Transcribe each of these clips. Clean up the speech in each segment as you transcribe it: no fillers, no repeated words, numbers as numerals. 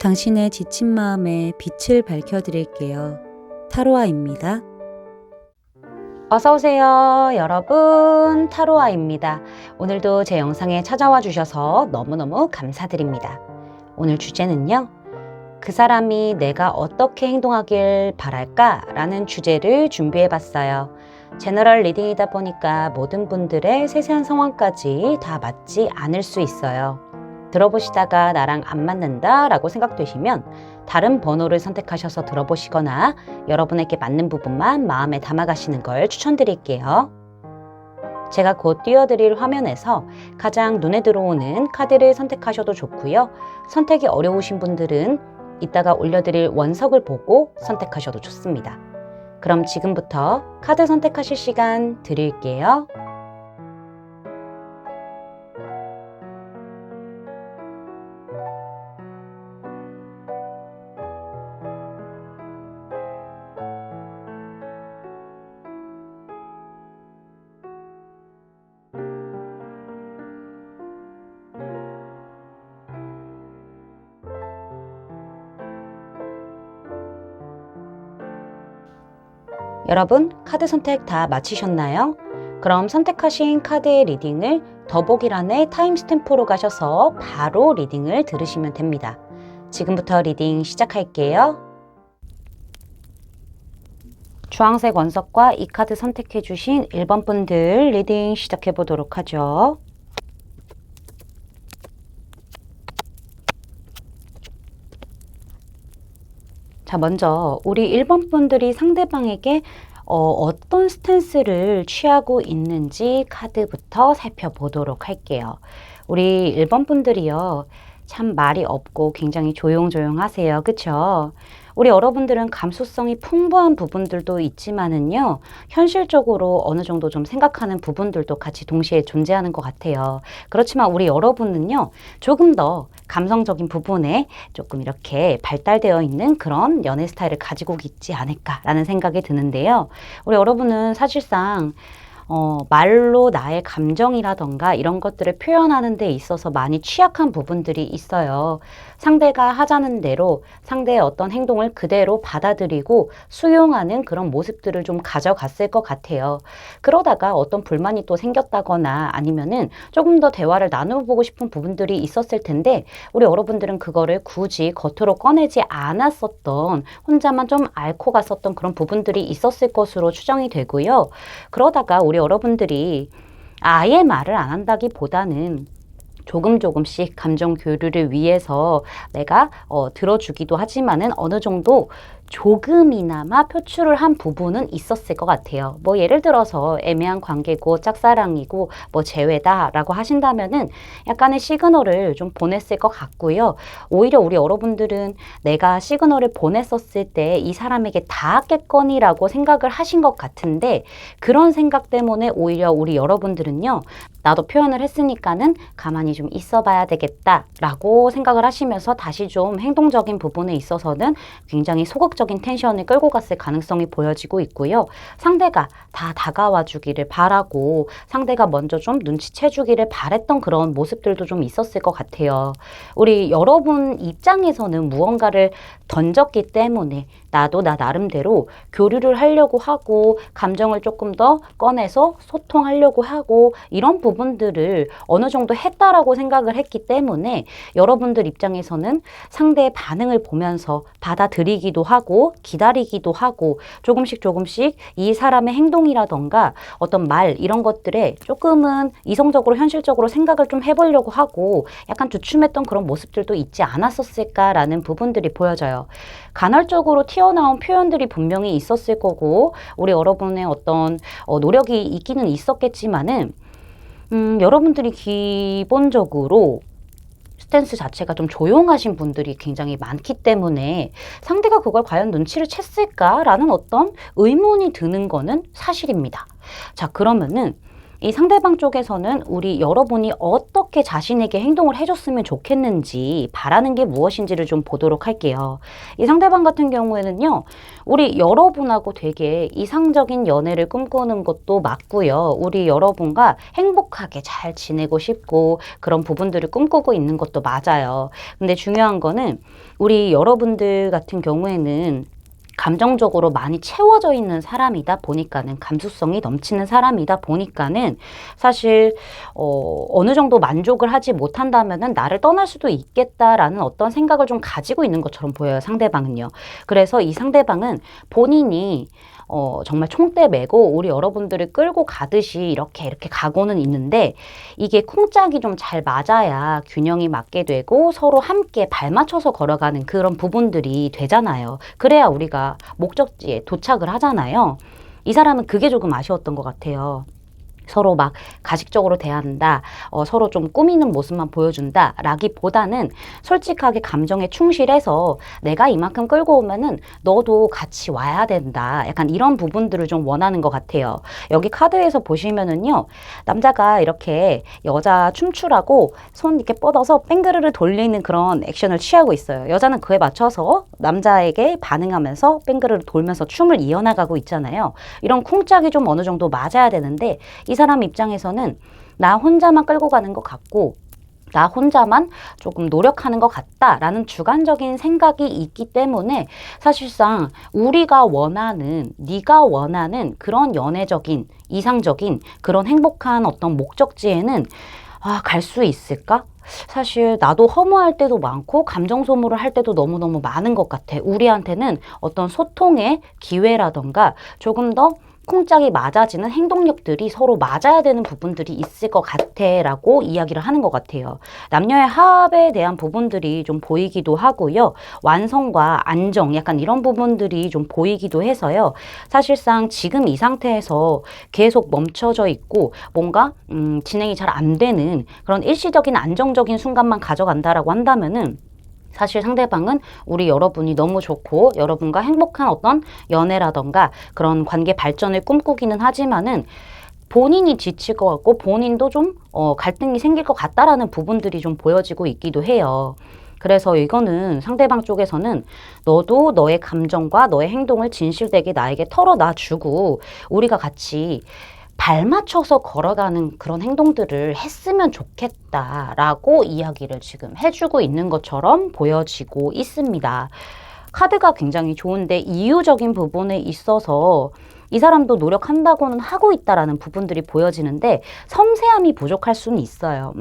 당신의 지친 마음에 빛을 밝혀드릴게요. 타로아입니다. 어서오세요 여러분, 타로아입니다. 오늘도 제 영상에 찾아와 주셔서 너무너무 감사드립니다. 오늘 주제는요, 그 사람이 내가 어떻게 행동하길 바랄까? 라는 주제를 준비해 봤어요. 제너럴 리딩이다 보니까 모든 분들의 세세한 상황까지 다 맞지 않을 수 있어요. 들어보시다가 나랑 안 맞는다 라고 생각되시면 다른 번호를 선택하셔서 들어보시거나 여러분에게 맞는 부분만 마음에 담아가시는 걸 추천드릴게요. 제가 곧 띄워드릴 화면에서 가장 눈에 들어오는 카드를 선택하셔도 좋고요. 선택이 어려우신 분들은 이따가 올려드릴 원석을 보고 선택하셔도 좋습니다. 그럼 지금부터 카드 선택하실 시간 드릴게요. 여러분, 카드 선택 다 마치셨나요? 그럼 선택하신 카드의 리딩을 더보기란의 타임스탬프로 가셔서 바로 리딩을 들으시면 됩니다. 지금부터 리딩 시작할게요. 주황색 원석과 이 카드 선택해 주신 1번 분들 리딩 시작해 보도록 하죠. 자, 먼저 우리 1번 분들이 상대방에게 어떤 스탠스를 취하고 있는지 카드부터 살펴보도록 할게요. 우리 1번 분들이요, 참 말이 없고 굉장히 조용조용하세요. 그쵸? 우리 여러분들은 감수성이 풍부한 부분들도 있지만은요, 현실적으로 어느 정도 좀 생각하는 부분들도 같이 동시에 존재하는 것 같아요. 그렇지만 우리 여러분은요, 조금 더 감성적인 부분에 조금 이렇게 발달되어 있는 그런 연애 스타일을 가지고 있지 않을까라는 생각이 드는데요. 우리 여러분은 사실상 말로 나의 감정이라던가 이런 것들을 표현하는 데 있어서 많이 취약한 부분들이 있어요. 상대가 하자는 대로 상대의 어떤 행동을 그대로 받아들이고 수용하는 그런 모습들을 좀 가져갔을 것 같아요. 그러다가 어떤 불만이 또 생겼다거나 아니면은 조금 더 대화를 나눠보고 싶은 부분들이 있었을 텐데, 우리 여러분들은 그거를 굳이 겉으로 꺼내지 않았었던, 혼자만 좀 앓고 갔었던 그런 부분들이 있었을 것으로 추정이 되고요. 그러다가 우리 여러분들이 아예 말을 안 한다기보다는 조금씩 감정 교류를 위해서 내가 들어주기도 하지만은 어느 정도 조금이나마 표출을 한 부분은 있었을 것 같아요. 뭐 예를 들어서 애매한 관계고 짝사랑이고 뭐 재회다라고 하신다면은 약간의 시그널을 좀 보냈을 것 같고요. 오히려 우리 여러분들은 내가 시그널을 보냈었을 때 이 사람에게 닿았겠거니라고 생각을 하신 것 같은데, 그런 생각 때문에 오히려 우리 여러분들은요, 나도 표현을 했으니까는 가만히 좀 있어 봐야 되겠다라고 생각을 하시면서 다시 좀 행동적인 부분에 있어서는 굉장히 소극적인 텐션을 끌고 갔을 가능성이 보여지고 있고요. 상대가 다 다가와 주기를 바라고 상대가 먼저 좀 눈치채 주기를 바랬던 그런 모습들도 좀 있었을 것 같아요. 우리 여러분 입장에서는 무언가를 던졌기 때문에 나도 나 나름대로 교류를 하려고 하고 감정을 조금 더 꺼내서 소통하려고 하고 이런 부분들을 어느 정도 했다라고 생각을 했기 때문에 여러분들 입장에서는 상대의 반응을 보면서 받아들이기도 하고 기다리기도 하고 조금씩 이 사람의 행동이라던가 어떤 말 이런 것들에 조금은 이성적으로 현실적으로 생각을 좀 해보려고 하고 약간 주춤했던 그런 모습들도 있지 않았었을까라는 부분들이 보여져요. 간헐적으로 튀어나온 표현들이 분명히 있었을 거고 우리 여러분의 어떤 노력이 있기는 있었겠지만은 여러분들이 기본적으로 스탠스 자체가 좀 조용하신 분들이 굉장히 많기 때문에 상대가 그걸 과연 눈치를 챘을까라는 어떤 의문이 드는 거는 사실입니다. 자, 그러면은 이 상대방 쪽에서는 우리 여러분이 어떻게 자신에게 행동을 해줬으면 좋겠는지 바라는 게 무엇인지를 좀 보도록 할게요. 이 상대방 같은 경우에는요, 우리 여러분하고 되게 이상적인 연애를 꿈꾸는 것도 맞고요. 우리 여러분과 행복하게 잘 지내고 싶고 그런 부분들을 꿈꾸고 있는 것도 맞아요. 근데 중요한 거는 우리 여러분들 같은 경우에는 감정적으로 많이 채워져 있는 사람이다 보니까는, 감수성이 넘치는 사람이다 보니까는 사실 어느 정도 만족을 하지 못한다면은 나를 떠날 수도 있겠다라는 어떤 생각을 좀 가지고 있는 것처럼 보여요, 상대방은요. 그래서 이 상대방은 본인이 정말 총대 메고 우리 여러분들을 끌고 가듯이 이렇게 가고는 있는데, 이게 쿵짝이 좀 잘 맞아야 균형이 맞게 되고 서로 함께 발 맞춰서 걸어가는 그런 부분들이 되잖아요. 그래야 우리가 목적지에 도착을 하잖아요. 이 사람은 그게 조금 아쉬웠던 것 같아요. 서로 막 가식적으로 대한다, 서로 좀 꾸미는 모습만 보여준다 라기보다는 솔직하게 감정에 충실해서 내가 이만큼 끌고 오면은 너도 같이 와야 된다, 약간 이런 부분들을 좀 원하는 것 같아요. 여기 카드에서 보시면은요, 남자가 이렇게 여자 춤추라고 손 이렇게 뻗어서 뺑그르르 돌리는 그런 액션을 취하고 있어요. 여자는 그에 맞춰서 남자에게 반응하면서 뺑그르르 돌면서 춤을 이어나가고 있잖아요. 이런 쿵짝이 좀 어느 정도 맞아야 되는데, 이 사람 입장에서는 나 혼자만 끌고 가는 것 같고 나 혼자만 조금 노력하는 것 같다라는 주관적인 생각이 있기 때문에 사실상 우리가 원하는, 네가 원하는 그런 연애적인, 이상적인 그런 행복한 어떤 목적지에는 갈 수 있을까? 사실 나도 허무할 때도 많고 감정 소모를 할 때도 너무너무 많은 것 같아. 우리한테는 어떤 소통의 기회라던가 조금 더 쿵짝이 맞아지는 행동력들이 서로 맞아야 되는 부분들이 있을 것 같아 라고 이야기를 하는 것 같아요. 남녀의 합에 대한 부분들이 좀 보이기도 하고요. 완성과 안정, 약간 이런 부분들이 좀 보이기도 해서요. 사실상 지금 이 상태에서 계속 멈춰져 있고 뭔가 진행이 잘 안 되는 그런 일시적인 안정적인 순간만 가져간다라고 한다면은, 사실 상대방은 우리 여러분이 너무 좋고 여러분과 행복한 어떤 연애라던가 그런 관계 발전을 꿈꾸기는 하지만은 본인이 지칠 것 같고 본인도 좀 갈등이 생길 것 같다라는 부분들이 좀 보여지고 있기도 해요. 그래서 이거는 상대방 쪽에서는 너도 너의 감정과 너의 행동을 진실되게 나에게 털어놔주고 우리가 같이 발 맞춰서 걸어가는 그런 행동들을 했으면 좋겠다라고 이야기를 지금 해주고 있는 것처럼 보여지고 있습니다. 카드가 굉장히 좋은데 이유적인 부분에 있어서 이 사람도 노력한다고는 하고 있다라는 부분들이 보여지는데 섬세함이 부족할 수는 있어요.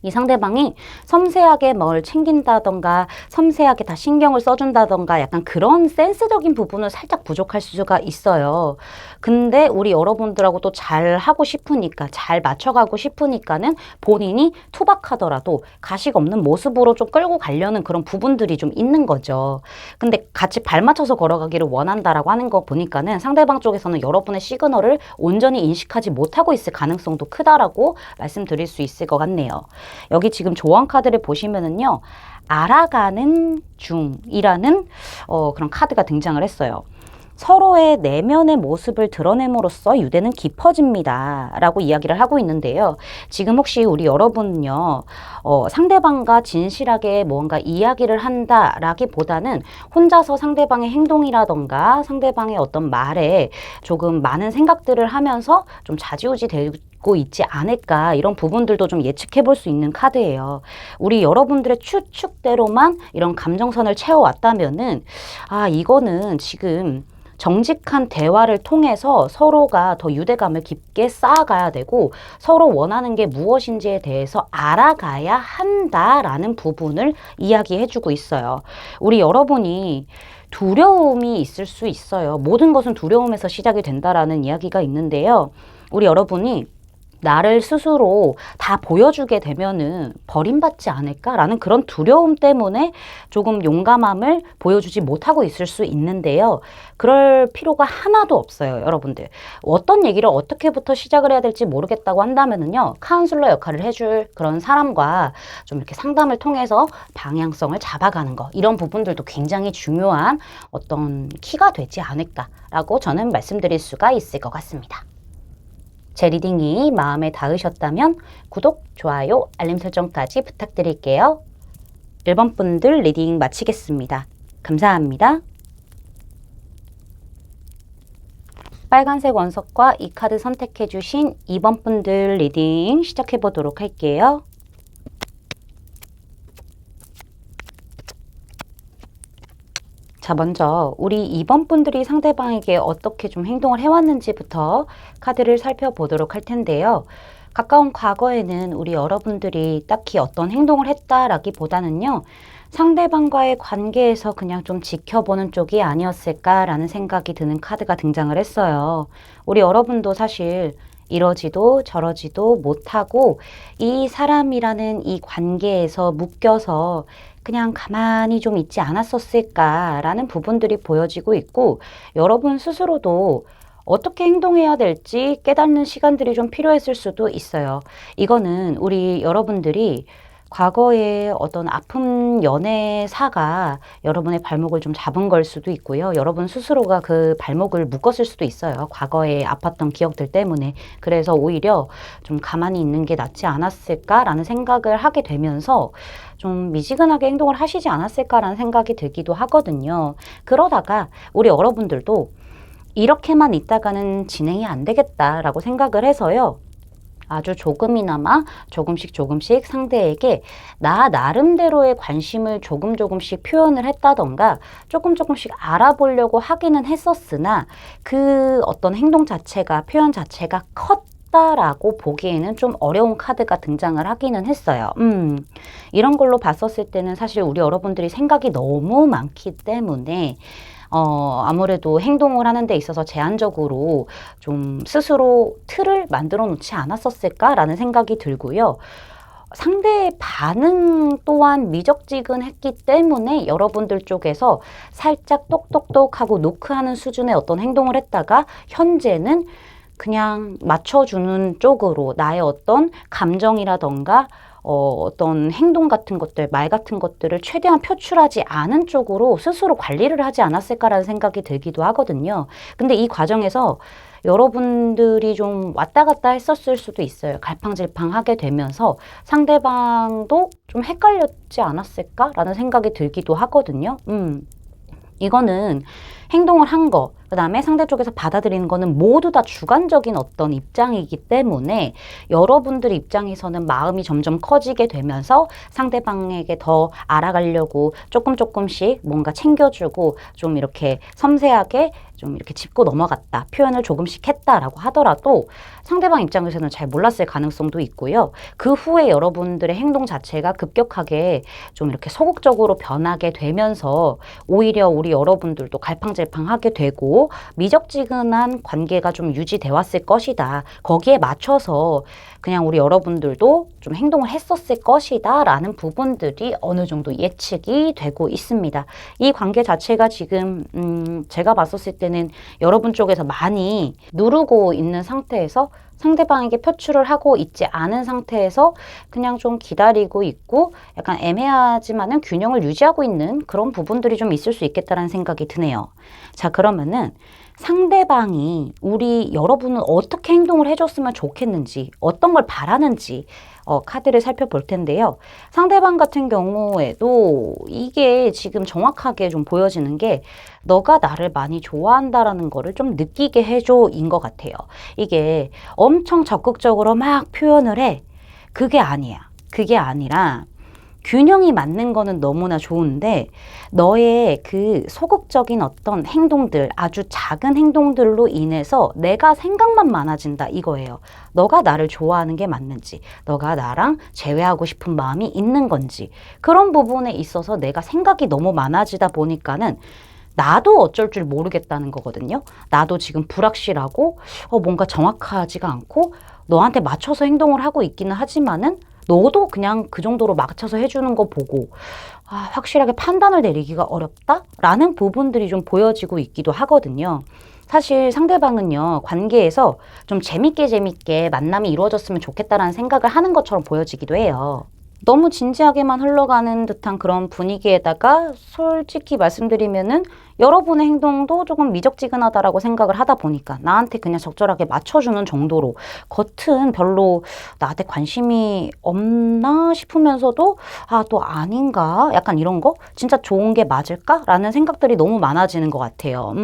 이 상대방이 섬세하게 뭘 챙긴다던가 섬세하게 다 신경을 써준다던가 약간 그런 센스적인 부분은 살짝 부족할 수가 있어요. 근데 우리 여러분들하고 또 잘 하고 싶으니까, 잘 맞춰가고 싶으니까는 본인이 투박하더라도 가식 없는 모습으로 좀 끌고 가려는 그런 부분들이 좀 있는 거죠. 근데 같이 발 맞춰서 걸어가기를 원한다라고 하는 거 보니까는 상대방 쪽에서는 여러분의 시그널을 온전히 인식하지 못하고 있을 가능성도 크다라고 말씀드릴 수 있을 것 같네요. 여기 지금 조언 카드를 보시면은요, 알아가는 중이라는 그런 카드가 등장을 했어요. 서로의 내면의 모습을 드러냄으로써 유대는 깊어집니다 라고 이야기를 하고 있는데요. 지금 혹시 우리 여러분은요, 상대방과 진실하게 뭔가 이야기를 한다 라기보다는 혼자서 상대방의 행동이라던가 상대방의 어떤 말에 조금 많은 생각들을 하면서 좀 좌지우지 되고 있지 않을까, 이런 부분들도 좀 예측해 볼 수 있는 카드예요. 우리 여러분들의 추측대로만 이런 감정선을 채워왔다면은 이거는 지금 정직한 대화를 통해서 서로가 더 유대감을 깊게 쌓아가야 되고 서로 원하는 게 무엇인지에 대해서 알아가야 한다라는 부분을 이야기해주고 있어요. 우리 여러분이 두려움이 있을 수 있어요. 모든 것은 두려움에서 시작이 된다라는 이야기가 있는데요. 우리 여러분이 나를 스스로 다 보여주게 되면은 버림받지 않을까라는 그런 두려움 때문에 조금 용감함을 보여주지 못하고 있을 수 있는데요. 그럴 필요가 하나도 없어요, 여러분들. 어떤 얘기를 어떻게부터 시작을 해야 될지 모르겠다고 한다면은요, 카운슬러 역할을 해줄 그런 사람과 좀 이렇게 상담을 통해서 방향성을 잡아가는 거, 이런 부분들도 굉장히 중요한 어떤 키가 되지 않을까라고 저는 말씀드릴 수가 있을 것 같습니다. 제 리딩이 마음에 닿으셨다면 구독, 좋아요, 알림 설정까지 부탁드릴게요. 1번 분들 리딩 마치겠습니다. 감사합니다. 빨간색 원석과 이 카드 선택해 주신 2번 분들 리딩 시작해 보도록 할게요. 자, 먼저 우리 2번 분들이 상대방에게 어떻게 좀 행동을 해왔는지부터 카드를 살펴보도록 할 텐데요. 가까운 과거에는 우리 여러분들이 딱히 어떤 행동을 했다라기보다는요, 상대방과의 관계에서 그냥 좀 지켜보는 쪽이 아니었을까라는 생각이 드는 카드가 등장을 했어요. 우리 여러분도 사실 이러지도 저러지도 못하고 이 사람이라는 이 관계에서 묶여서 그냥 가만히 좀 있지 않았었을까라는 부분들이 보여지고 있고, 여러분 스스로도 어떻게 행동해야 될지 깨닫는 시간들이 좀 필요했을 수도 있어요. 이거는 우리 여러분들이 과거에 어떤 아픈 연애사가 여러분의 발목을 좀 잡은 걸 수도 있고요. 여러분 스스로가 그 발목을 묶었을 수도 있어요. 과거에 아팠던 기억들 때문에. 그래서 오히려 좀 가만히 있는 게 낫지 않았을까라는 생각을 하게 되면서 좀 미지근하게 행동을 하시지 않았을까라는 생각이 들기도 하거든요. 그러다가 우리 여러분들도 이렇게만 있다가는 진행이 안 되겠다라고 생각을 해서요. 아주 조금이나마 조금씩 상대에게 나 나름대로의 관심을 조금씩 표현을 했다던가 조금씩 알아보려고 하기는 했었으나 그 어떤 행동 자체가, 표현 자체가 컸다라고 보기에는 좀 어려운 카드가 등장을 하기는 했어요. 이런 걸로 봤었을 때는 사실 우리 여러분들이 생각이 너무 많기 때문에 아무래도 행동을 하는 데 있어서 제한적으로 좀 스스로 틀을 만들어 놓지 않았었을까라는 생각이 들고요. 상대의 반응 또한 미적지근했기 때문에 여러분들 쪽에서 살짝 똑똑똑하고 노크하는 수준의 어떤 행동을 했다가 현재는 그냥 맞춰주는 쪽으로 나의 어떤 감정이라던가 어떤 행동 같은 것들, 말 같은 것들을 최대한 표출하지 않은 쪽으로 스스로 관리를 하지 않았을까라는 생각이 들기도 하거든요. 근데 이 과정에서 여러분들이 좀 왔다 갔다 했었을 수도 있어요. 갈팡질팡하게 되면서 상대방도 좀 헷갈렸지 않았을까라는 생각이 들기도 하거든요. 이거는 행동을 한 거, 그 다음에 상대 쪽에서 받아들이는 거는 모두 다 주관적인 어떤 입장이기 때문에 여러분들 입장에서는 마음이 점점 커지게 되면서 상대방에게 더 알아가려고 조금씩 뭔가 챙겨주고 좀 이렇게 섬세하게 좀 이렇게 짚고 넘어갔다, 표현을 조금씩 했다라고 하더라도 상대방 입장에서는 잘 몰랐을 가능성도 있고요. 그 후에 여러분들의 행동 자체가 급격하게 좀 이렇게 소극적으로 변하게 되면서 오히려 우리 여러분들도 갈팡질팡하게 되고 미적지근한 관계가 좀 유지돼 왔을 것이다. 거기에 맞춰서 그냥 우리 여러분들도 좀 행동을 했었을 것이다 라는 부분들이 어느 정도 예측이 되고 있습니다. 이 관계 자체가 지금 제가 봤었을 때는 여러분 쪽에서 많이 누르고 있는 상태에서 상대방에게 표출을 하고 있지 않은 상태에서 그냥 좀 기다리고 있고 약간 애매하지만은 균형을 유지하고 있는 그런 부분들이 좀 있을 수 있겠다라는 생각이 드네요. 자, 그러면은 상대방이 우리 여러분은 어떻게 행동을 해줬으면 좋겠는지, 어떤 걸 바라는지 카드를 살펴볼 텐데요. 상대방 같은 경우에도 이게 지금 정확하게 좀 보여지는 게 너가 나를 많이 좋아한다라는 거를 좀 느끼게 해줘인 것 같아요. 이게 엄청 적극적으로 막 표현을 해. 그게 아니야. 그게 아니라 균형이 맞는 거는 너무나 좋은데 너의 그 소극적인 어떤 행동들, 아주 작은 행동들로 인해서 내가 생각만 많아진다 이거예요. 너가 나를 좋아하는 게 맞는지, 너가 나랑 재회하고 싶은 마음이 있는 건지, 그런 부분에 있어서 내가 생각이 너무 많아지다 보니까는 나도 어쩔 줄 모르겠다는 거거든요. 나도 지금 불확실하고 뭔가 정확하지가 않고 너한테 맞춰서 행동을 하고 있기는 하지만은 너도 그냥 그 정도로 맞춰서 해주는 거 보고 확실하게 판단을 내리기가 어렵다라는 부분들이 좀 보여지고 있기도 하거든요. 사실 상대방은요, 관계에서 좀 재밌게 만남이 이루어졌으면 좋겠다라는 생각을 하는 것처럼 보여지기도 해요. 너무 진지하게만 흘러가는 듯한 그런 분위기에다가 솔직히 말씀드리면은 여러분의 행동도 조금 미적지근하다라고 생각을 하다 보니까 나한테 그냥 적절하게 맞춰주는 정도로 겉은 별로 나한테 관심이 없나 싶으면서도 아, 또 아닌가? 약간 이런 거? 진짜 좋은 게 맞을까? 라는 생각들이 너무 많아지는 것 같아요.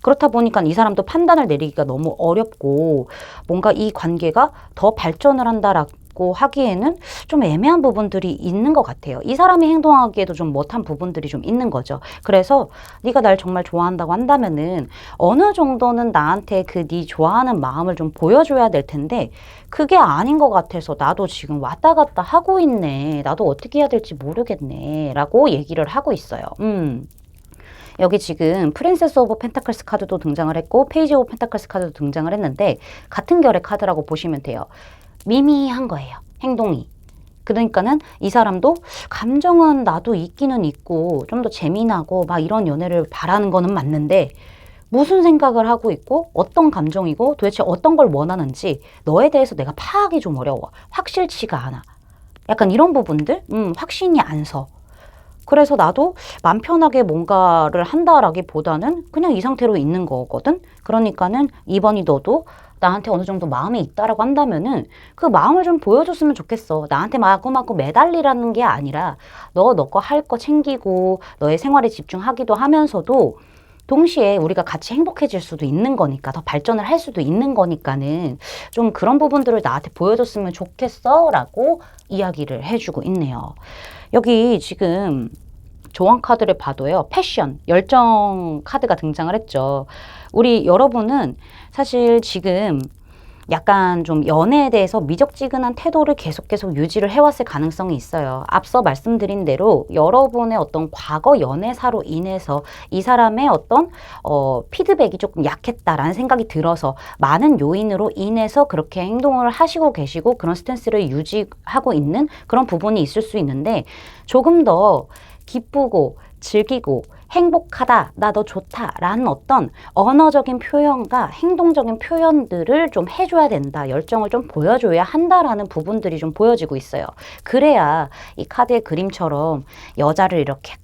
그렇다 보니까 이 사람도 판단을 내리기가 너무 어렵고 뭔가 이 관계가 더 발전을 한다라고 하기에는 좀 애매한 부분들이 있는 것 같아요. 이 사람이 행동하기에도 좀 못한 부분들이 좀 있는 거죠. 그래서 네가 날 정말 좋아한다고 한다면은 어느 정도는 나한테 그 네 좋아하는 마음을 좀 보여줘야 될 텐데 그게 아닌 것 같아서 나도 지금 왔다 갔다 하고 있네. 나도 어떻게 해야 될지 모르겠네. 라고 얘기를 하고 있어요. 여기 지금 프린세스 오브 펜타클스 카드도 등장을 했고 페이지 오브 펜타클스 카드도 등장을 했는데 같은 결의 카드라고 보시면 돼요. 미미한 거예요. 행동이. 그러니까는 이 사람도 감정은 나도 있기는 있고 좀 더 재미나고 막 이런 연애를 바라는 거는 맞는데 무슨 생각을 하고 있고 어떤 감정이고 도대체 어떤 걸 원하는지 너에 대해서 내가 파악이 좀 어려워. 확실치가 않아. 약간 이런 부분들 확신이 안 서. 그래서 나도 맘 편하게 뭔가를 한다라기보다는 그냥 이 상태로 있는 거거든. 그러니까는 이번이 너도 나한테 어느 정도 마음이 있다라고 한다면은 그 마음을 좀 보여줬으면 좋겠어. 나한테 마구마구 매달리라는 게 아니라 너 거 할 거 챙기고 너의 생활에 집중하기도 하면서도 동시에 우리가 같이 행복해질 수도 있는 거니까 더 발전을 할 수도 있는 거니까는 좀 그런 부분들을 나한테 보여줬으면 좋겠어 라고 이야기를 해주고 있네요. 여기 지금 조언 카드를 봐도요. 패션, 열정 카드가 등장을 했죠. 우리 여러분은 사실 지금 약간 좀 연애에 대해서 미적지근한 태도를 계속 유지를 해왔을 가능성이 있어요. 앞서 말씀드린 대로 여러분의 어떤 과거 연애사로 인해서 이 사람의 어떤 피드백이 조금 약했다라는 생각이 들어서 많은 요인으로 인해서 그렇게 행동을 하시고 계시고 그런 스탠스를 유지하고 있는 그런 부분이 있을 수 있는데 조금 더 기쁘고 즐기고 행복하다, 나 너 좋다 라는 어떤 언어적인 표현과 행동적인 표현들을 좀 해줘야 된다. 열정을 좀 보여줘야 한다라는 부분들이 좀 보여지고 있어요. 그래야 이 카드의 그림처럼 여자를 이렇게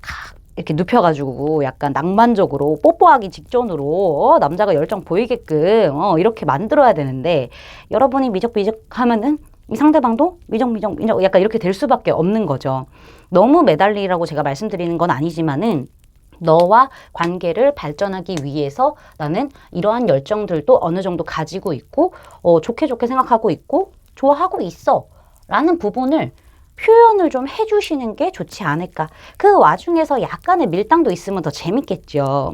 눕혀가지고 약간 낭만적으로 뽀뽀하기 직전으로 남자가 열정 보이게끔 이렇게 만들어야 되는데 여러분이 미적미적 하면은 이 상대방도 미적 약간 이렇게 될 수밖에 없는 거죠. 너무 매달리라고 제가 말씀드리는 건 아니지만은 너와 관계를 발전하기 위해서 나는 이러한 열정들도 어느 정도 가지고 있고 좋게 생각하고 있고 좋아하고 있어 라는 부분을 표현을 좀 해주시는 게 좋지 않을까. 그 와중에서 약간의 밀당도 있으면 더 재밌겠죠.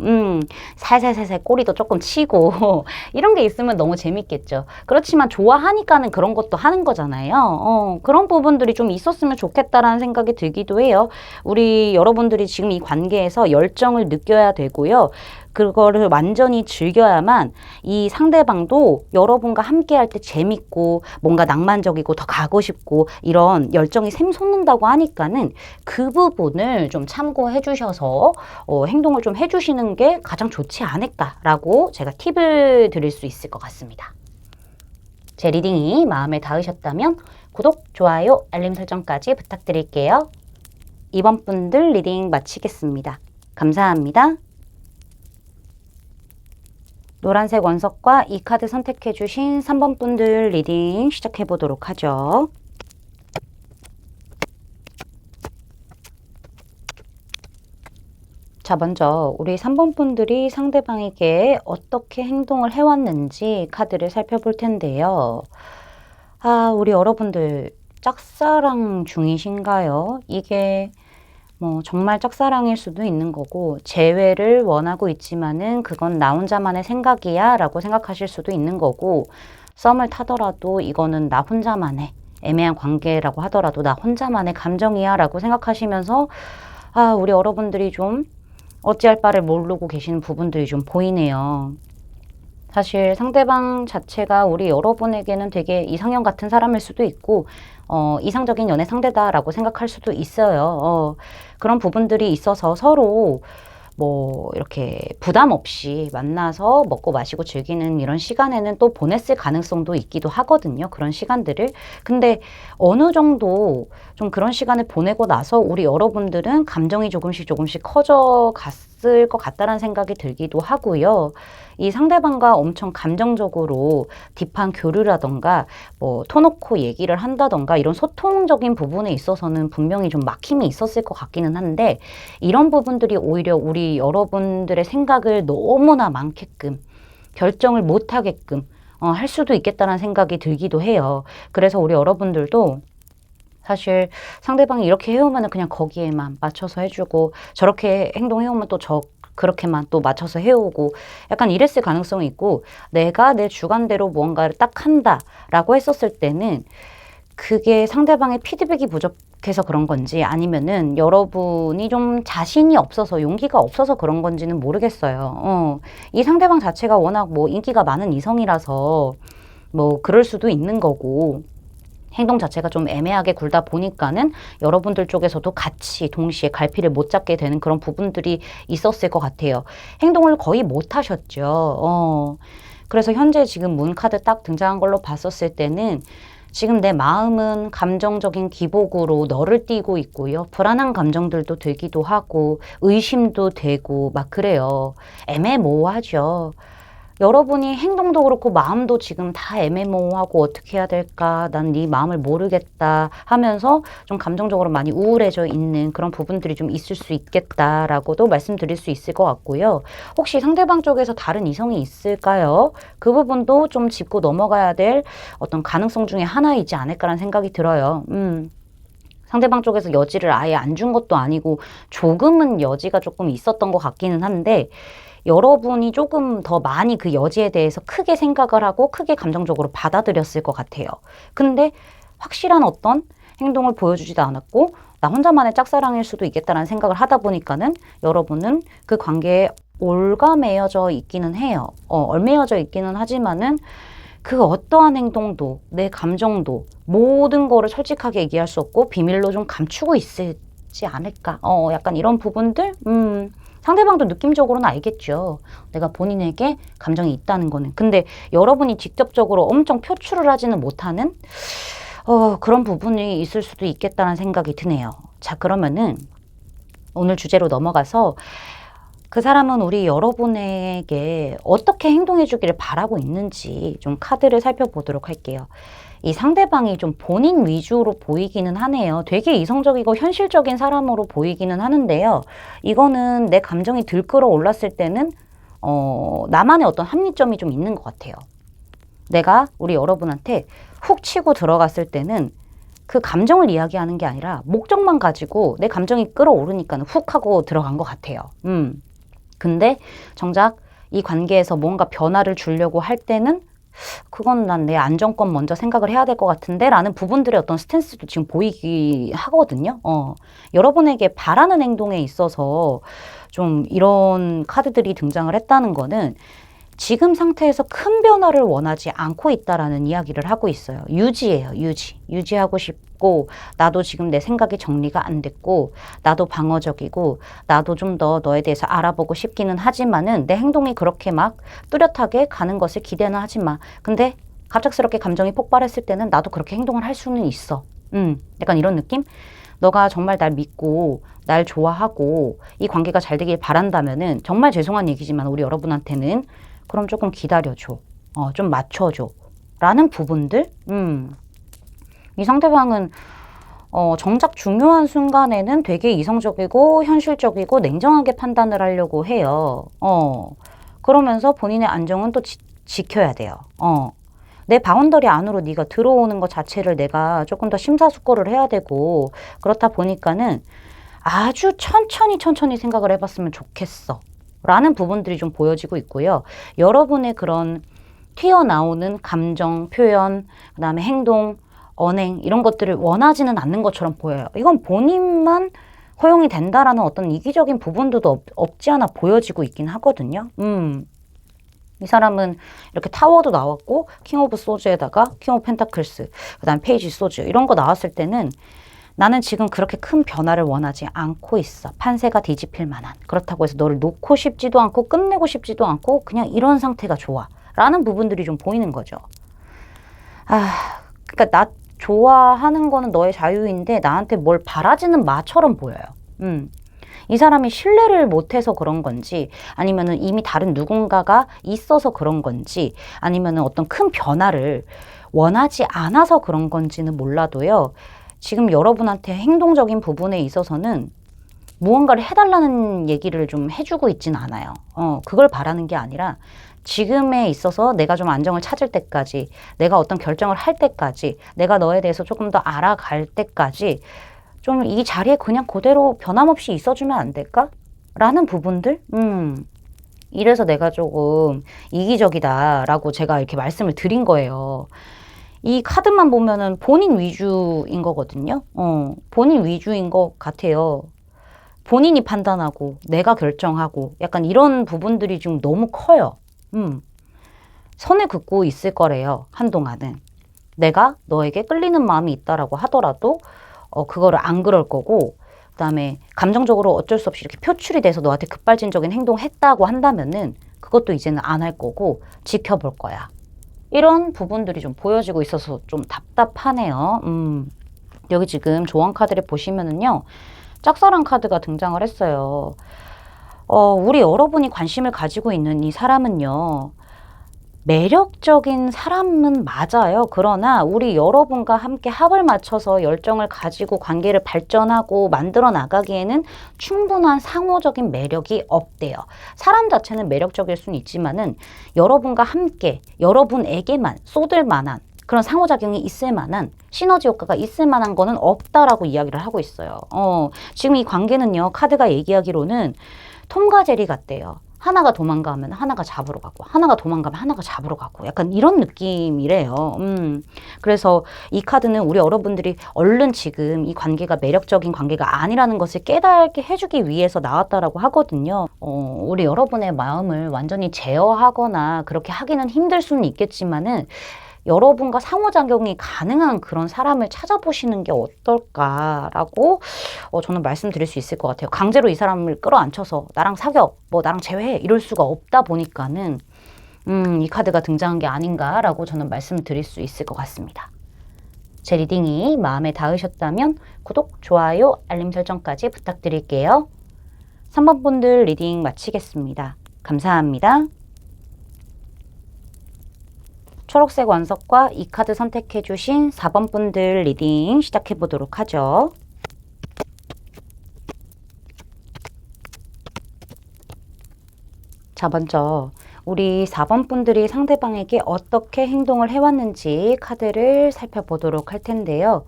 살살살살 꼬리도 조금 치고 이런 게 있으면 너무 재밌겠죠. 그렇지만 좋아하니까는 그런 것도 하는 거잖아요. 그런 부분들이 좀 있었으면 좋겠다라는 생각이 들기도 해요. 우리 여러분들이 지금 이 관계에서 열정을 느껴야 되고요. 그거를 완전히 즐겨야만 이 상대방도 여러분과 함께 할 때 재밌고 뭔가 낭만적이고 더 가고 싶고 이런 열정이 샘솟는다고 하니까는 그 부분을 좀 참고해 주셔서 행동을 좀 해주시는 게 가장 좋지 않을까라고 제가 팁을 드릴 수 있을 것 같습니다. 제 리딩이 마음에 닿으셨다면 구독, 좋아요, 알림 설정까지 부탁드릴게요. 이번 분들 리딩 마치겠습니다. 감사합니다. 노란색 원석과 이 카드 선택해 주신 3번 분들 리딩 시작해 보도록 하죠. 자, 먼저 우리 3번 분들이 상대방에게 어떻게 행동을 해왔는지 카드를 살펴볼 텐데요. 우리 여러분들 짝사랑 중이신가요? 이게 뭐 정말 짝사랑일 수도 있는 거고 재회를 원하고 있지만은 그건 나 혼자만의 생각이야 라고 생각하실 수도 있는 거고 썸을 타더라도 이거는 나 혼자만의 애매한 관계라고 하더라도 나 혼자만의 감정이야 라고 생각하시면서 우리 여러분들이 좀 어찌할 바를 모르고 계시는 부분들이 좀 보이네요. 사실 상대방 자체가 우리 여러분에게는 되게 이상형 같은 사람일 수도 있고 이상적인 연애 상대다라고 생각할 수도 있어요. 그런 부분들이 있어서 서로 뭐 이렇게 부담 없이 만나서 먹고 마시고 즐기는 이런 시간에는 또 보냈을 가능성도 있기도 하거든요. 그런 시간들을. 근데 어느 정도 좀 그런 시간을 보내고 나서 우리 여러분들은 감정이 조금씩 커져 갔을 것 같다라는 생각이 들기도 하고요. 이 상대방과 엄청 감정적으로 딥한 교류라던가 뭐 터놓고 얘기를 한다던가 이런 소통적인 부분에 있어서는 분명히 좀 막힘이 있었을 것 같기는 한데, 이런 부분들이 오히려 우리 여러분들의 생각을 너무나 많게끔 결정을 못하게끔 할 수도 있겠다는 생각이 들기도 해요. 그래서 우리 여러분들도 사실 상대방이 이렇게 해오면 그냥 거기에만 맞춰서 해주고, 저렇게 행동해오면 또 그렇게만 또 맞춰서 해오고, 약간 이랬을 가능성이 있고, 내가 내 주관대로 무언가를 딱 한다라고 했었을 때는 그게 상대방의 피드백이 부족해서 그런 건지, 아니면은 여러분이 좀 자신이 없어서 용기가 없어서 그런 건지는 모르겠어요. 이 상대방 자체가 워낙 뭐 인기가 많은 이성이라서 뭐 그럴 수도 있는 거고, 행동 자체가 좀 애매하게 굴다 보니까는 여러분들 쪽에서도 같이 동시에 갈피를 못 잡게 되는 그런 부분들이 있었을 것 같아요. 행동을 거의 못 하셨죠. 그래서 현재 지금 문카드 딱 등장한 걸로 봤었을 때는 지금 내 마음은 감정적인 기복으로 너를 띠고 있고요. 불안한 감정들도 들기도 하고 의심도 되고 막 그래요. 애매모호하죠. 여러분이 행동도 그렇고 마음도 지금 다 애매모호하고 어떻게 해야 될까? 난 네 마음을 모르겠다 하면서 좀 감정적으로 많이 우울해져 있는 그런 부분들이 좀 있을 수 있겠다라고도 말씀드릴 수 있을 것 같고요. 혹시 상대방 쪽에서 다른 이성이 있을까요? 그 부분도 좀 짚고 넘어가야 될 어떤 가능성 중에 하나이지 않을까라는 생각이 들어요. 상대방 쪽에서 여지를 아예 안 준 것도 아니고 조금은 여지가 조금 있었던 것 같기는 한데, 여러분이 조금 더 많이 그 여지에 대해서 크게 생각을 하고 크게 감정적으로 받아들였을 것 같아요. 근데 확실한 어떤 행동을 보여주지도 않았고 나 혼자만의 짝사랑일 수도 있겠다라는 생각을 하다 보니까는 여러분은 그 관계에 올가매여져 있기는 해요. 얽매여져 있기는 하지만은 그 어떠한 행동도 내 감정도 모든 거를 솔직하게 얘기할 수 없고 비밀로 좀 감추고 있지 않을까. 약간 이런 부분들? 상대방도 느낌적으로는 알겠죠. 내가 본인에게 감정이 있다는 거는. 근데 여러분이 직접적으로 엄청 표출을 하지는 못하는 그런 부분이 있을 수도 있겠다는 생각이 드네요. 자, 그러면은 오늘 주제로 넘어가서 그 사람은 우리 여러분에게 어떻게 행동해 주기를 바라고 있는지 좀 카드를 살펴보도록 할게요. 이 상대방이 좀 본인 위주로 보이기는 하네요. 되게 이성적이고 현실적인 사람으로 보이기는 하는데요. 이거는 내 감정이 들끓어 올랐을 때는 나만의 어떤 합리점이 좀 있는 것 같아요. 내가 우리 여러분한테 훅 치고 들어갔을 때는 그 감정을 이야기하는 게 아니라 목적만 가지고 내 감정이 끌어오르니까 훅 하고 들어간 것 같아요. 근데 정작 이 관계에서 뭔가 변화를 주려고 할 때는 그건 난 내 안정권 먼저 생각을 해야 될 것 같은데 라는 부분들의 어떤 스탠스도 지금 보이기 하거든요. 여러분에게 바라는 행동에 있어서 좀 이런 카드들이 등장을 했다는 거는 지금 상태에서 큰 변화를 원하지 않고 있다라는 이야기를 하고 있어요. 유지예요, 유지. 유지하고 싶고, 나도 지금 내 생각이 정리가 안 됐고, 나도 방어적이고, 나도 좀 더 너에 대해서 알아보고 싶기는 하지만은 내 행동이 그렇게 막 뚜렷하게 가는 것을 기대는 하지 마. 근데 갑작스럽게 감정이 폭발했을 때는 나도 그렇게 행동을 할 수는 있어. 약간 이런 느낌? 너가 정말 날 믿고 날 좋아하고 이 관계가 잘 되길 바란다면은 정말 죄송한 얘기지만 우리 여러분한테는 그럼 조금 기다려줘. 좀 맞춰줘. 라는 부분들? 이 상대방은 정작 중요한 순간에는 되게 이성적이고 현실적이고 냉정하게 판단을 하려고 해요. 그러면서 본인의 안정은 또 지켜야 돼요. 내 바운더리 안으로 네가 들어오는 것 자체를 내가 조금 더 심사숙고를 해야 되고, 그렇다 보니까는 아주 천천히 생각을 해봤으면 좋겠어. 라는 부분들이 좀 보여지고 있고요. 여러분의 그런 튀어나오는 감정, 표현, 그 다음에 행동, 언행 이런 것들을 원하지는 않는 것처럼 보여요. 이건 본인만 허용이 된다라는 어떤 이기적인 부분도 없지 않아 보여지고 있긴 하거든요. 이 사람은 이렇게 타워도 나왔고 킹 오브 소즈에다가 킹 오브 펜타클스, 그 다음 페이지 소즈 이런 거 나왔을 때는 나는 지금 그렇게 큰 변화를 원하지 않고 있어. 판세가 뒤집힐 만한. 그렇다고 해서 너를 놓고 싶지도 않고 끝내고 싶지도 않고 그냥 이런 상태가 좋아. 라는 부분들이 좀 보이는 거죠. 그러니까 나 좋아하는 거는 너의 자유인데 나한테 뭘 바라지는 마처럼 보여요. 이 사람이 신뢰를 못해서 그런 건지 아니면은 이미 다른 누군가가 있어서 그런 건지 아니면은 어떤 큰 변화를 원하지 않아서 그런 건지는 몰라도요. 지금 여러분한테 행동적인 부분에 있어서는 무언가를 해달라는 얘기를 좀 해주고 있진 않아요. 그걸 바라는 게 아니라 지금에 있어서 내가 좀 안정을 찾을 때까지, 내가 어떤 결정을 할 때까지, 내가 너에 대해서 조금 더 알아갈 때까지 좀 이 자리에 그냥 그대로 변함없이 있어주면 안 될까? 라는 부분들? 이래서 내가 조금 이기적이다라고 제가 이렇게 말씀을 드린 거예요. 이 카드만 보면은 본인 위주인 거거든요. 본인 위주인 것 같아요. 본인이 판단하고 내가 결정하고 약간 이런 부분들이 지금 너무 커요. 선을 긋고 있을 거래요. 한동안은. 내가 너에게 끌리는 마음이 있다라고 하더라도 그거를 안 그럴 거고 그다음에 감정적으로 어쩔 수 없이 이렇게 표출이 돼서 너한테 급발진적인 행동을 했다고 한다면은 그것도 이제는 안 할 거고 지켜볼 거야. 이런 부분들이 좀 보여지고 있어서 좀 답답하네요. 여기 지금 조언 카드를 보시면은요. 짝사랑 카드가 등장을 했어요. 우리 여러분이 관심을 가지고 있는 이 사람은요. 매력적인 사람은 맞아요. 그러나 우리 여러분과 함께 합을 맞춰서 열정을 가지고 관계를 발전하고 만들어 나가기에는 충분한 상호적인 매력이 없대요. 사람 자체는 매력적일 수는 있지만은 여러분과 함께 여러분에게만 쏟을 만한 그런 상호작용이 있을 만한 시너지 효과가 있을 만한 거는 없다라고 이야기를 하고 있어요. 지금 이 관계는요. 카드가 얘기하기로는 톰과 제리 같대요. 하나가 도망가면 하나가 잡으러 가고 하나가 도망가면 하나가 잡으러 가고 약간 이런 느낌이래요. 그래서 이 카드는 우리 여러분들이 얼른 지금 이 관계가 매력적인 관계가 아니라는 것을 깨닫게 해주기 위해서 나왔다라고 하거든요. 우리 여러분의 마음을 완전히 제어하거나 그렇게 하기는 힘들 수는 있겠지만은 여러분과 상호작용이 가능한 그런 사람을 찾아보시는 게 어떨까라고 저는 말씀드릴 수 있을 것 같아요. 강제로 이 사람을 끌어안혀서 나랑 사겨, 뭐 나랑 재회해 이럴 수가 없다 보니까는 이 카드가 등장한 게 아닌가라고 저는 말씀드릴 수 있을 것 같습니다. 제 리딩이 마음에 닿으셨다면 구독, 좋아요, 알림 설정까지 부탁드릴게요. 3번 분들 리딩 마치겠습니다. 감사합니다. 초록색 원석과 이 카드 선택해주신 4번 분들 리딩 시작해보도록 하죠. 자, 먼저 우리 4번 분들이 상대방에게 어떻게 행동을 해왔는지 카드를 살펴보도록 할 텐데요.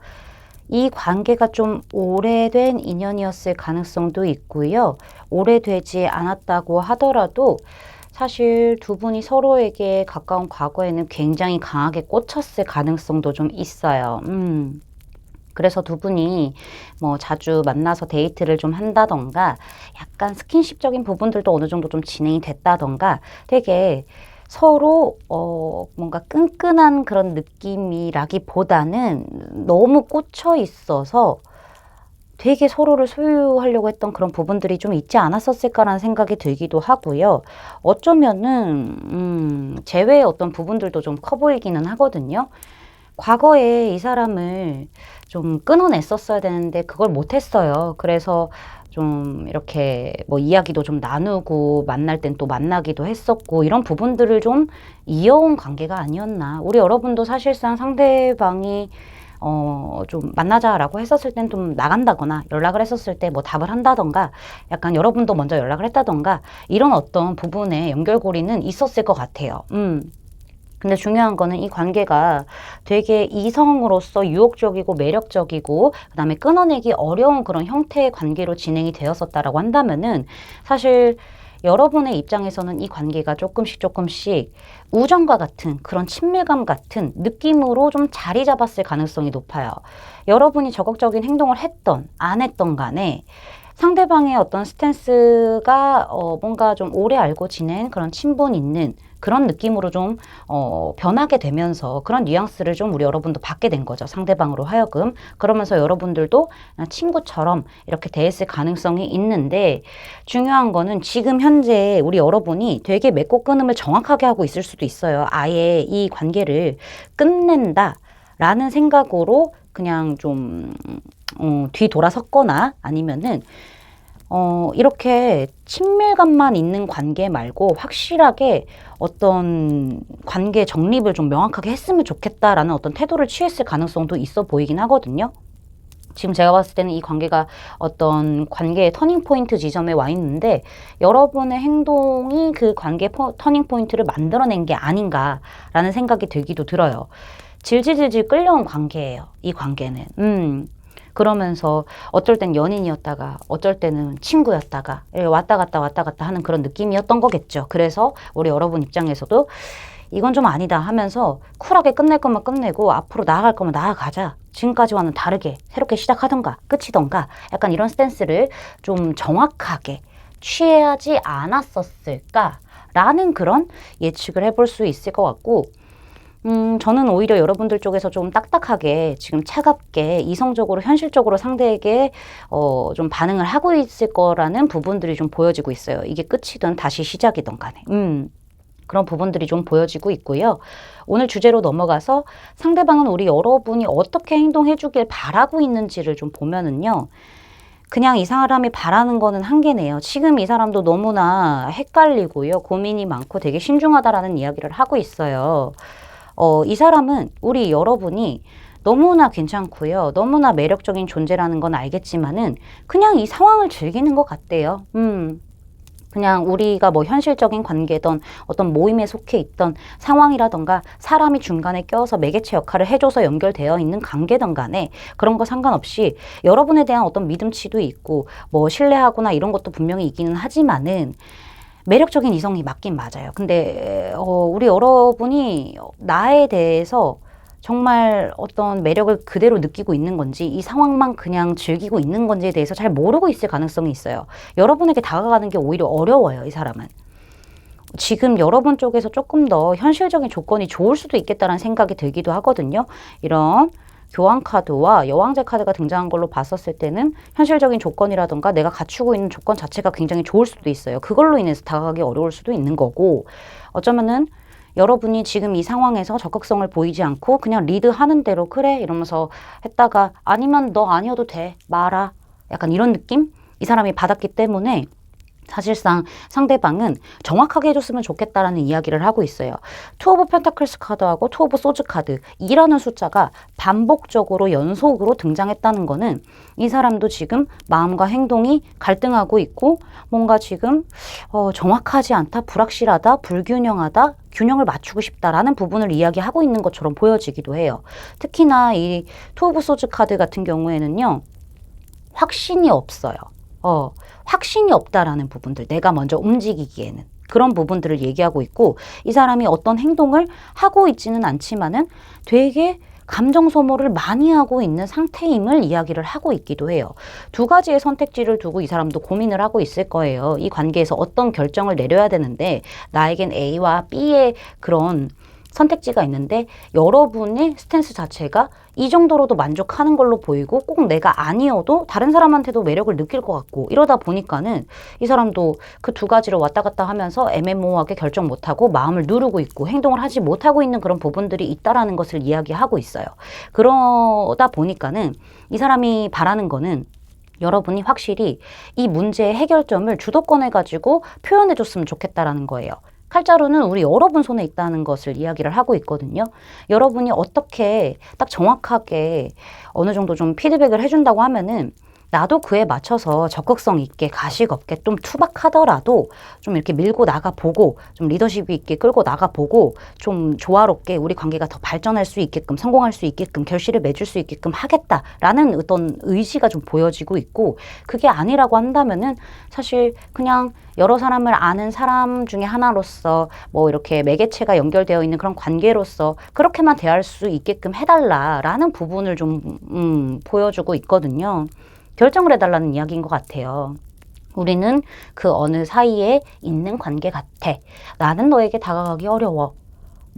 이 관계가 좀 오래된 인연이었을 가능성도 있고요. 오래되지 않았다고 하더라도 사실 두 분이 서로에게 가까운 과거에는 굉장히 강하게 꽂혔을 가능성도 좀 있어요. 그래서 두 분이 뭐 자주 만나서 데이트를 좀 한다던가 약간 스킨십적인 부분들도 어느 정도 좀 진행이 됐다던가 되게 서로 뭔가 끈끈한 그런 느낌이라기보다는 너무 꽂혀 있어서 되게 서로를 소유하려고 했던 그런 부분들이 좀 있지 않았었을까라는 생각이 들기도 하고요. 어쩌면은 재회의 어떤 부분들도 좀 커 보이기는 하거든요. 과거에 이 사람을 좀 끊어냈었어야 되는데 그걸 못했어요. 그래서 좀 이렇게 뭐 이야기도 좀 나누고 만날 땐 또 만나기도 했었고 이런 부분들을 좀 이어온 관계가 아니었나. 우리 여러분도 사실상 상대방이 좀 만나자라고 했었을 땐 좀 나간다거나 연락을 했었을 때 뭐 답을 한다던가 약간 여러분도 먼저 연락을 했다던가 이런 어떤 부분에 연결고리는 있었을 것 같아요. 근데 중요한 거는 이 관계가 되게 이성으로서 유혹적이고 매력적이고 그다음에 끊어내기 어려운 그런 형태의 관계로 진행이 되었었다라고 한다면은 사실 여러분의 입장에서는 이 관계가 조금씩 우정과 같은 그런 친밀감 같은 느낌으로 좀 자리 잡았을 가능성이 높아요. 여러분이 적극적인 행동을 했던 안 했던 간에 상대방의 어떤 스탠스가 뭔가 좀 오래 알고 지낸 그런 친분 있는 그런 느낌으로 좀 변하게 되면서 그런 뉘앙스를 좀 우리 여러분도 받게 된 거죠. 상대방으로 하여금. 그러면서 여러분들도 친구처럼 이렇게 대했을 가능성이 있는데 중요한 거는 지금 현재 우리 여러분이 되게 맺고 끊음을 정확하게 하고 있을 수도 있어요. 아예 이 관계를 끝낸다 라는 생각으로 그냥 좀 뒤돌아섰거나 아니면은 이렇게 친밀감만 있는 관계 말고 확실하게 어떤 관계 정립을 좀 명확하게 했으면 좋겠다라는 어떤 태도를 취했을 가능성도 있어 보이긴 하거든요. 지금 제가 봤을 때는 이 관계가 어떤 관계의 터닝포인트 지점에 와 있는데 여러분의 행동이 그 관계의 터닝포인트를 만들어낸 게 아닌가라는 생각이 들기도 들어요. 질질질질 끌려온 관계예요. 이 관계는. 그러면서 어쩔 땐 연인이었다가 어쩔 때는 친구였다가 왔다 갔다 하는 그런 느낌이었던 거겠죠. 그래서 우리 여러분 입장에서도 이건 좀 아니다 하면서 쿨하게 끝낼 거면 끝내고 앞으로 나아갈 거면 나아가자. 지금까지와는 다르게 새롭게 시작하던가 끝이던가 약간 이런 스탠스를 좀 정확하게 취하지 않았었을까라는 그런 예측을 해볼 수 있을 것 같고 저는 오히려 여러분들 쪽에서 좀 딱딱하게 지금 차갑게 이성적으로 현실적으로 상대에게 좀 반응을 하고 있을 거라는 부분들이 좀 보여지고 있어요. 이게 끝이든 다시 시작이든 간에. 그런 부분들이 좀 보여지고 있고요. 오늘 주제로 넘어가서 상대방은 우리 여러분이 어떻게 행동해 주길 바라고 있는지를 좀 보면은요. 그냥 이 사람이 바라는 거는 한계네요. 지금 이 사람도 너무나 헷갈리고요. 고민이 많고 되게 신중하다라는 이야기를 하고 있어요. 이 사람은 우리 여러분이 너무나 괜찮고요. 너무나 매력적인 존재라는 건 알겠지만은 그냥 이 상황을 즐기는 것 같대요. 그냥 우리가 뭐 현실적인 관계든 어떤 모임에 속해 있던 상황이라던가 사람이 중간에 껴서 매개체 역할을 해줘서 연결되어 있는 관계든 간에 그런 거 상관없이 여러분에 대한 어떤 믿음치도 있고 뭐 신뢰하거나 이런 것도 분명히 있기는 하지만은 매력적인 이성이 맞긴 맞아요. 근데 우리 여러분이 나에 대해서 정말 어떤 매력을 그대로 느끼고 있는 건지 이 상황만 그냥 즐기고 있는 건지에 대해서 잘 모르고 있을 가능성이 있어요. 여러분에게 다가가는 게 오히려 어려워요. 이 사람은. 지금 여러분 쪽에서 조금 더 현실적인 조건이 좋을 수도 있겠다는 생각이 들기도 하거든요. 이런 교황 카드와 여왕제 카드가 등장한 걸로 봤었을 때는 현실적인 조건이라던가 내가 갖추고 있는 조건 자체가 굉장히 좋을 수도 있어요. 그걸로 인해서 다가가기 어려울 수도 있는 거고 어쩌면은 여러분이 지금 이 상황에서 적극성을 보이지 않고 그냥 리드하는 대로 그래 이러면서 했다가 아니면 너 아니어도 돼 말아 약간 이런 느낌? 이 사람이 받았기 때문에 사실상 상대방은 정확하게 해줬으면 좋겠다라는 이야기를 하고 있어요. 투 오브 펜타클스 카드하고 투 오브 소즈 카드 2라는 숫자가 반복적으로 연속으로 등장했다는 거는 이 사람도 지금 마음과 행동이 갈등하고 있고 뭔가 지금 정확하지 않다, 불확실하다, 불균형하다, 균형을 맞추고 싶다라는 부분을 이야기하고 있는 것처럼 보여지기도 해요. 특히나 이 투 오브 소즈 카드 같은 경우에는요. 확신이 없어요. 확신이 없다라는 부분들, 내가 먼저 움직이기에는 그런 부분들을 얘기하고 있고 이 사람이 어떤 행동을 하고 있지는 않지만은 되게 감정 소모를 많이 하고 있는 상태임을 이야기를 하고 있기도 해요. 두 가지의 선택지를 두고 이 사람도 고민을 하고 있을 거예요. 이 관계에서 어떤 결정을 내려야 되는데 나에겐 A와 B의 그런 선택지가 있는데 여러분의 스탠스 자체가 이 정도로도 만족하는 걸로 보이고 꼭 내가 아니어도 다른 사람한테도 매력을 느낄 것 같고 이러다 보니까는 이 사람도 그 두 가지를 왔다 갔다 하면서 애매모호하게 결정 못하고 마음을 누르고 있고 행동을 하지 못하고 있는 그런 부분들이 있다라는 것을 이야기하고 있어요. 그러다 보니까는 이 사람이 바라는 거는 여러분이 확실히 이 문제의 해결점을 주도권을 가지고 표현해 줬으면 좋겠다라는 거예요. 칼자루는 우리 여러분 손에 있다는 것을 이야기를 하고 있거든요. 여러분이 어떻게 딱 정확하게 어느 정도 좀 피드백을 해준다고 하면은 나도 그에 맞춰서 적극성 있게 가식 없게 좀 투박하더라도 좀 이렇게 밀고 나가보고 좀 리더십 있게 끌고 나가보고 좀 조화롭게 우리 관계가 더 발전할 수 있게끔 성공할 수 있게끔 결실을 맺을 수 있게끔 하겠다라는 어떤 의지가 좀 보여지고 있고 그게 아니라고 한다면은 사실 그냥 여러 사람을 아는 사람 중에 하나로서 뭐 이렇게 매개체가 연결되어 있는 그런 관계로서 그렇게만 대할 수 있게끔 해달라라는 부분을 좀 보여주고 있거든요. 결정을 해달라는 이야기인 것 같아요. 우리는 그 어느 사이에 있는 관계 같아. 나는 너에게 다가가기 어려워.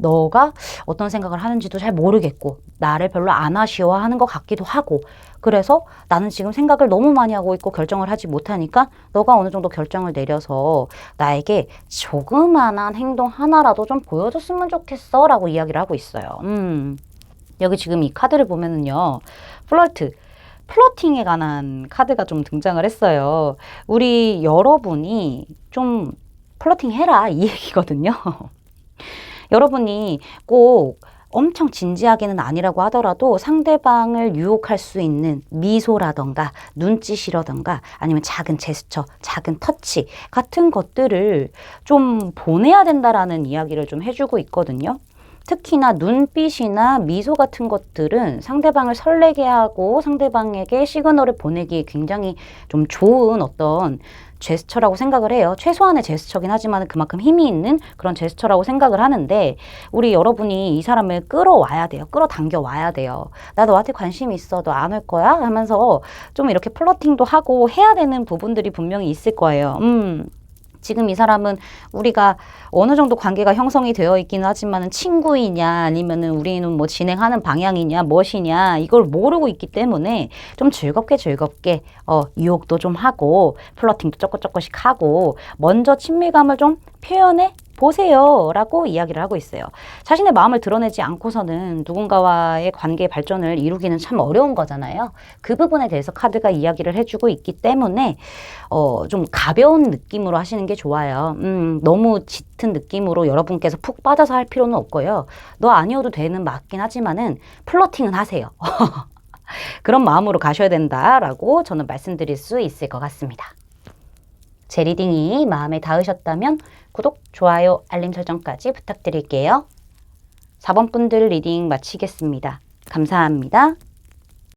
너가 어떤 생각을 하는지도 잘 모르겠고 나를 별로 안 아쉬워하는 것 같기도 하고 그래서 나는 지금 생각을 너무 많이 하고 있고 결정을 하지 못하니까 너가 어느 정도 결정을 내려서 나에게 조그만한 행동 하나라도 좀 보여줬으면 좋겠어 라고 이야기를 하고 있어요. 여기 지금 이 카드를 보면은요. 플러팅에 관한 카드가 좀 등장을 했어요. 우리 여러분이 좀 플러팅 해라 이 얘기거든요. 여러분이 꼭 엄청 진지하게는 아니라고 하더라도 상대방을 유혹할 수 있는 미소라던가 눈짓이라던가 아니면 작은 제스처, 작은 터치 같은 것들을 좀 보내야 된다라는 이야기를 좀 해주고 있거든요. 특히나 눈빛이나 미소 같은 것들은 상대방을 설레게 하고 상대방에게 시그널을 보내기에 굉장히 좀 좋은 어떤 제스처라고 생각을 해요. 최소한의 제스처긴 하지만 그만큼 힘이 있는 그런 제스처라고 생각을 하는데 우리 여러분이 이 사람을 끌어와야 돼요. 끌어당겨 와야 돼요. 나 너한테 관심이 있어. 너 안 올 거야? 하면서 좀 이렇게 플러팅도 하고 해야 되는 부분들이 분명히 있을 거예요. 지금 이 사람은 우리가 어느 정도 관계가 형성이 되어 있기는 하지만은 친구이냐 아니면은 우리는 뭐 진행하는 방향이냐 무엇이냐 이걸 모르고 있기 때문에 좀 즐겁게 유혹도 좀 하고 플러팅도 조금씩 하고 먼저 친밀감을 좀 표현해 보세요 라고 이야기를 하고 있어요. 자신의 마음을 드러내지 않고서는 누군가와의 관계 발전을 이루기는 참 어려운 거잖아요. 그 부분에 대해서 카드가 이야기를 해주고 있기 때문에 좀 가벼운 느낌으로 하시는 게 좋아요. 너무 짙은 느낌으로 여러분께서 푹 빠져서 할 필요는 없고요. 너 아니어도 되는 맞긴 하지만은 플러팅은 하세요. 그런 마음으로 가셔야 된다라고 저는 말씀드릴 수 있을 것 같습니다. 제 리딩이 마음에 닿으셨다면 구독, 좋아요, 알림 설정까지 부탁드릴게요. 4번 분들 리딩 마치겠습니다. 감사합니다.